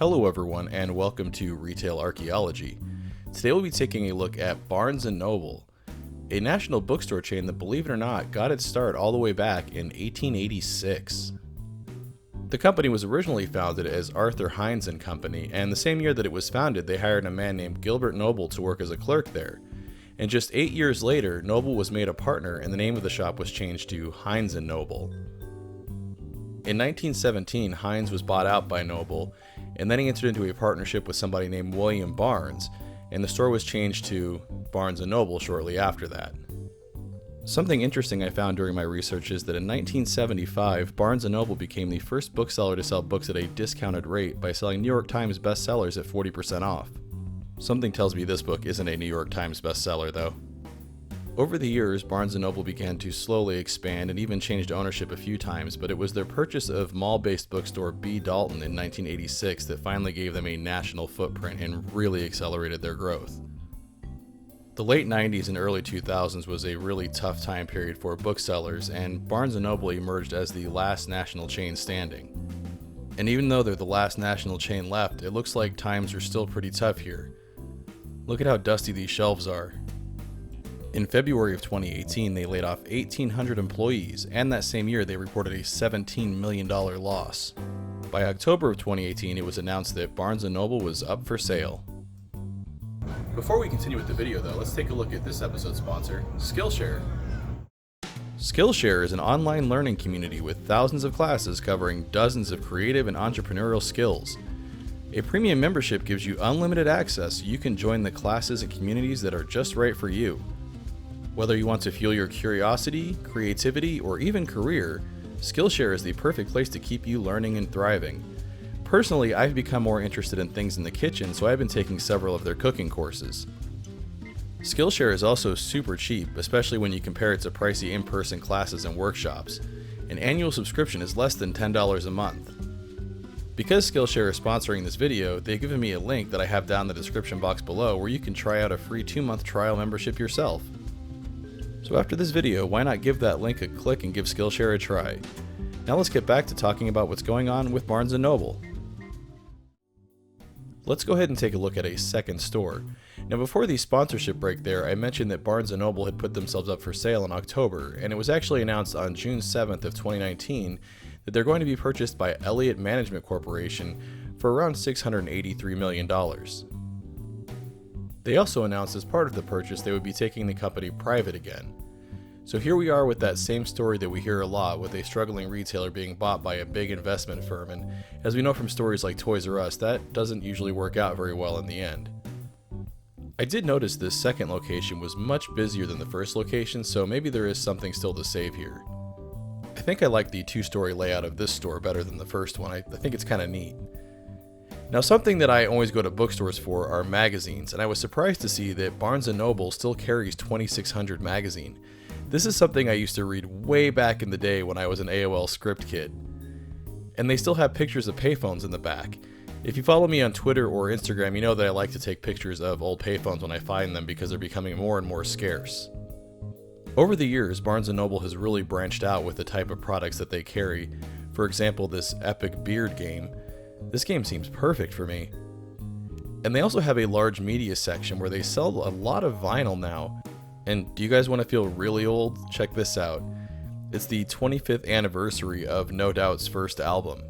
Hello everyone and welcome to Retail Archaeology. Today we'll be taking a look at Barnes & Noble, a national bookstore chain that, believe it or not, got its start all the way back in 1886. The company was originally founded as Arthur Hines & Company, and the same year that it was founded they hired a man named Gilbert Noble to work as a clerk there. And just 8 years later, Noble was made a partner and the name of the shop was changed to Hines & Noble. In 1917, Hines was bought out by Noble, and then he entered into a partnership with somebody named William Barnes, and the store was changed to Barnes & Noble shortly after that. Something interesting I found during my research is that in 1975, Barnes & Noble became the first bookseller to sell books at a discounted rate by selling New York Times bestsellers at 40% off. Something tells me this book isn't a New York Times bestseller though. Over the years, Barnes & Noble began to slowly expand and even changed ownership a few times, but it was their purchase of mall-based bookstore B. Dalton in 1986 that finally gave them a national footprint and really accelerated their growth. The late 90s and early 2000s was a really tough time period for booksellers, and Barnes & Noble emerged as the last national chain standing. And even though they're the last national chain left, it looks like times are still pretty tough here. Look at how dusty these shelves are. In February of 2018, they laid off 1,800 employees, and that same year they reported a $17 million loss. By October of 2018, it was announced that Barnes & Noble was up for sale. Before we continue with the video though, let's take a look at this episode's sponsor, Skillshare. Skillshare is an online learning community with thousands of classes covering dozens of creative and entrepreneurial skills. A premium membership gives you unlimited access so you can join the classes and communities that are just right for you. Whether you want to fuel your curiosity, creativity, or even career, Skillshare is the perfect place to keep you learning and thriving. Personally, I've become more interested in things in the kitchen, so I've been taking several of their cooking courses. Skillshare is also super cheap, especially when you compare it to pricey in-person classes and workshops. An annual subscription is less than $10 a month. Because Skillshare is sponsoring this video, they've given me a link that I have down in the description box below where you can try out a free 2-month trial membership yourself. So after this video, why not give that link a click and give Skillshare a try? Now let's get back to talking about what's going on with Barnes & Noble. Let's go ahead and take a look at a second store. Now before the sponsorship break there, I mentioned that Barnes & Noble had put themselves up for sale in October, and it was actually announced on June 7th of 2019 that they're going to be purchased by Elliott Management Corporation for around $683 million. They also announced as part of the purchase they would be taking the company private again. So here we are with that same story that we hear a lot, with a struggling retailer being bought by a big investment firm, and as we know from stories like Toys R Us, that doesn't usually work out very well in the end. I did notice this second location was much busier than the first location, so maybe there is something still to save here. I think I like the two-story layout of this store better than the first one. I think it's kind of neat. Now, something that I always go to bookstores for are magazines, and I was surprised to see that Barnes & Noble still carries 2600 magazine. This is something I used to read way back in the day when I was an AOL script kid. And they still have pictures of payphones in the back. If you follow me on Twitter or Instagram, you know that I like to take pictures of old payphones when I find them because they're becoming more and more scarce. Over the years, Barnes & Noble has really branched out with the type of products that they carry. For example, this Epic Beard game. This game seems perfect for me. And they also have a large media section where they sell a lot of vinyl now. And do you guys want to feel really old? Check this out. It's the 25th anniversary of No Doubt's first album.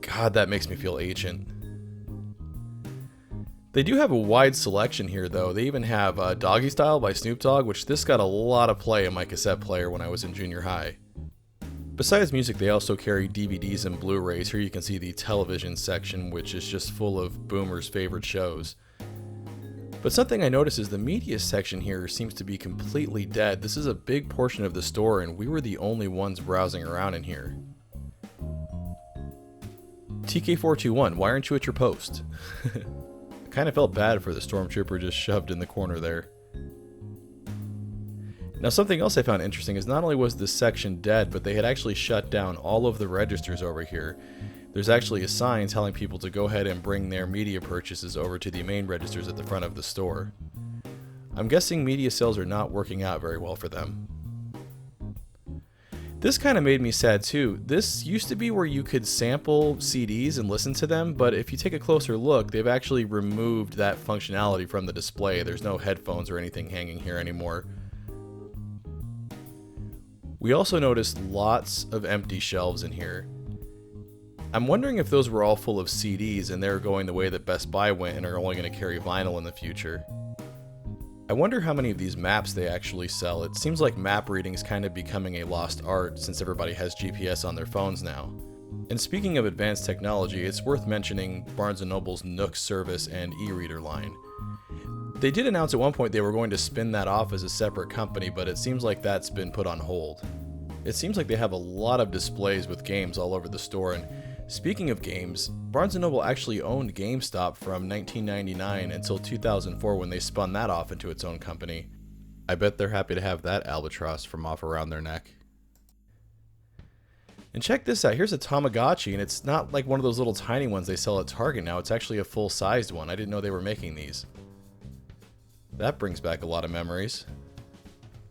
God, that makes me feel ancient. They do have a wide selection here though. They even have Doggy Style by Snoop Dogg, which this got a lot of play in my cassette player when I was in junior high. Besides music, they also carry DVDs and Blu-rays. Here you can see the television section, which is just full of boomers' favorite shows. But something I noticed is the media section here seems to be completely dead. This is a big portion of the store, and we were the only ones browsing around in here. TK421, why aren't you at your post? I kind of felt bad for the stormtrooper just shoved in the corner there. Now something else I found interesting is not only was this section dead, but they had actually shut down all of the registers over here. There's actually a sign telling people to go ahead and bring their media purchases over to the main registers at the front of the store. I'm guessing media sales are not working out very well for them. This kind of made me sad too. This used to be where you could sample CDs and listen to them, but if you take a closer look, they've actually removed that functionality from the display. There's no headphones or anything hanging here anymore. We also noticed lots of empty shelves in here. I'm wondering if those were all full of CDs and they're going the way that Best Buy went and are only going to carry vinyl in the future. I wonder how many of these maps they actually sell. It seems like map reading is kind of becoming a lost art since everybody has GPS on their phones now. And speaking of advanced technology, it's worth mentioning Barnes & Noble's Nook service and e-reader line. They did announce at one point they were going to spin that off as a separate company, but it seems like that's been put on hold. It seems like they have a lot of displays with games all over the store, and speaking of games, Barnes & Noble actually owned GameStop from 1999 until 2004 when they spun that off into its own company. I bet they're happy to have that albatross from off around their neck. And check this out, here's a Tamagotchi, and it's not like one of those little tiny ones they sell at Target now, it's actually a full-sized one. I didn't know they were making these. That brings back a lot of memories.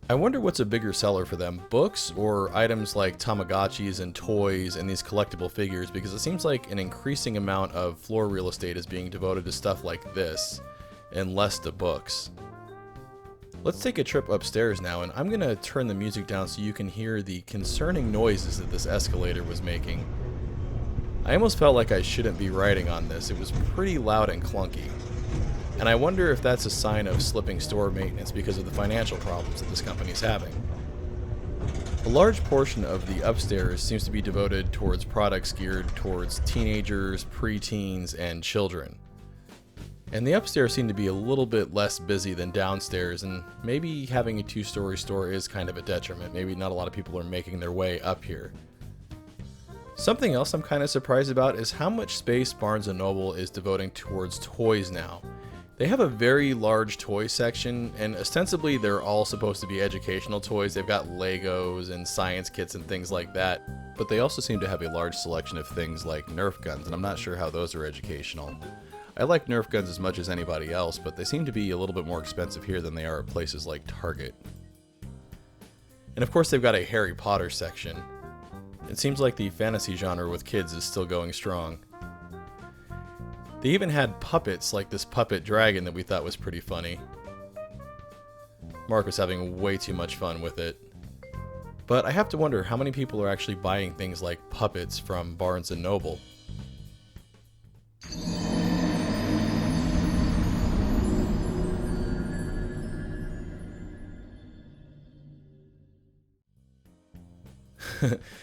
I wonder what's a bigger seller for them, books or items like Tamagotchis and toys and these collectible figures, because it seems like an increasing amount of floor real estate is being devoted to stuff like this and less to books. Let's take a trip upstairs now, and I'm going to turn the music down so you can hear the concerning noises that this escalator was making. I almost felt like I shouldn't be riding on this. It was pretty loud and clunky. And I wonder if that's a sign of slipping store maintenance because of the financial problems that this company is having. A large portion of the upstairs seems to be devoted towards products geared towards teenagers, preteens, and children. And the upstairs seemed to be a little bit less busy than downstairs, and maybe having a two-story store is kind of a detriment. Maybe not a lot of people are making their way up here. Something else I'm kind of surprised about is how much space Barnes & Noble is devoting towards toys now. They have a very large toy section, and ostensibly they're all supposed to be educational toys. They've got Legos and science kits and things like that, but they also seem to have a large selection of things like Nerf guns, and I'm not sure how those are educational. I like Nerf guns as much as anybody else, but they seem to be a little bit more expensive here than they are at places like Target. And of course they've got a Harry Potter section. It seems like the fantasy genre with kids is still going strong. They even had puppets like this puppet dragon that we thought was pretty funny. Mark was having way too much fun with it. But I have to wonder how many people are actually buying things like puppets from Barnes & Noble.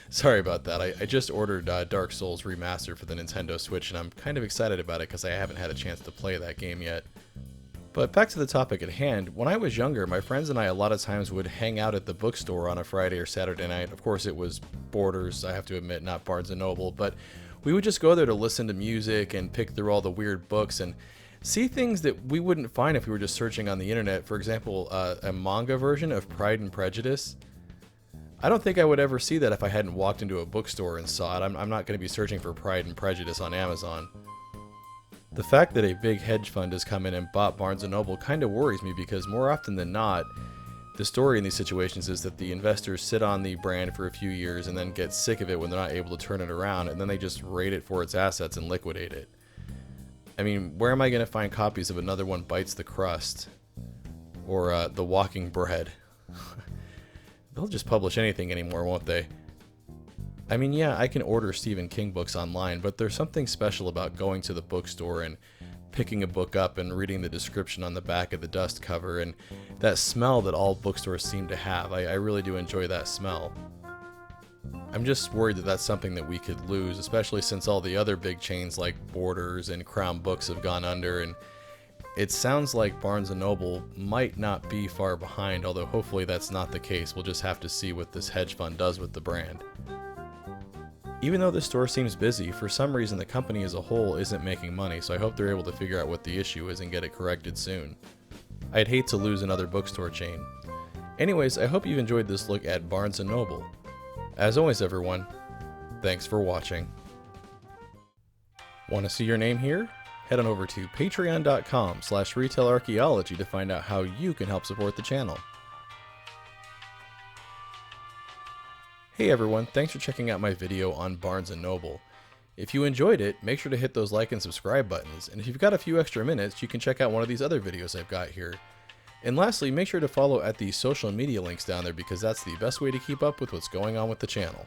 Sorry about that. I just ordered Dark Souls Remastered for the Nintendo Switch, and I'm kind of excited about it because I haven't had a chance to play that game yet. But back to the topic at hand, when I was younger, my friends and I a lot of times would hang out at the bookstore on a Friday or Saturday night. Of course, it was Borders, I have to admit, not Barnes & Noble, but we would just go there to listen to music and pick through all the weird books and see things that we wouldn't find if we were just searching on the internet. For example, a manga version of Pride and Prejudice. I don't think I would ever see that if I hadn't walked into a bookstore and saw it. I'm not going to be searching for Pride and Prejudice on Amazon. The fact that a big hedge fund has come in and bought Barnes & Noble kind of worries me because more often than not, the story in these situations is that the investors sit on the brand for a few years and then get sick of it when they're not able to turn it around, and then they just rate it for its assets and liquidate it. I mean, where am I going to find copies of Another One Bites the Crust? Or The Walking Bread? They'll just publish anything anymore, won't they? I mean, yeah, I can order Stephen King books online, but there's something special about going to the bookstore and picking a book up and reading the description on the back of the dust cover and that smell that all bookstores seem to have. I really do enjoy that smell. I'm just worried that that's something that we could lose, especially since all the other big chains like Borders and Crown Books have gone under, and it sounds like Barnes & Noble might not be far behind, although hopefully that's not the case. We'll just have to see what this hedge fund does with the brand. Even though the store seems busy, for some reason the company as a whole isn't making money, so I hope they're able to figure out what the issue is and get it corrected soon. I'd hate to lose another bookstore chain. Anyways, I hope you've enjoyed this look at Barnes & Noble. As always, everyone, thanks for watching. Want to see your name here? Head on over to patreon.com/retailarchaeology to find out how you can help support the channel. Hey everyone, thanks for checking out my video on Barnes & Noble. If you enjoyed it, make sure to hit those like and subscribe buttons, and if you've got a few extra minutes, you can check out one of these other videos I've got here. And lastly, make sure to follow at the social media links down there because that's the best way to keep up with what's going on with the channel.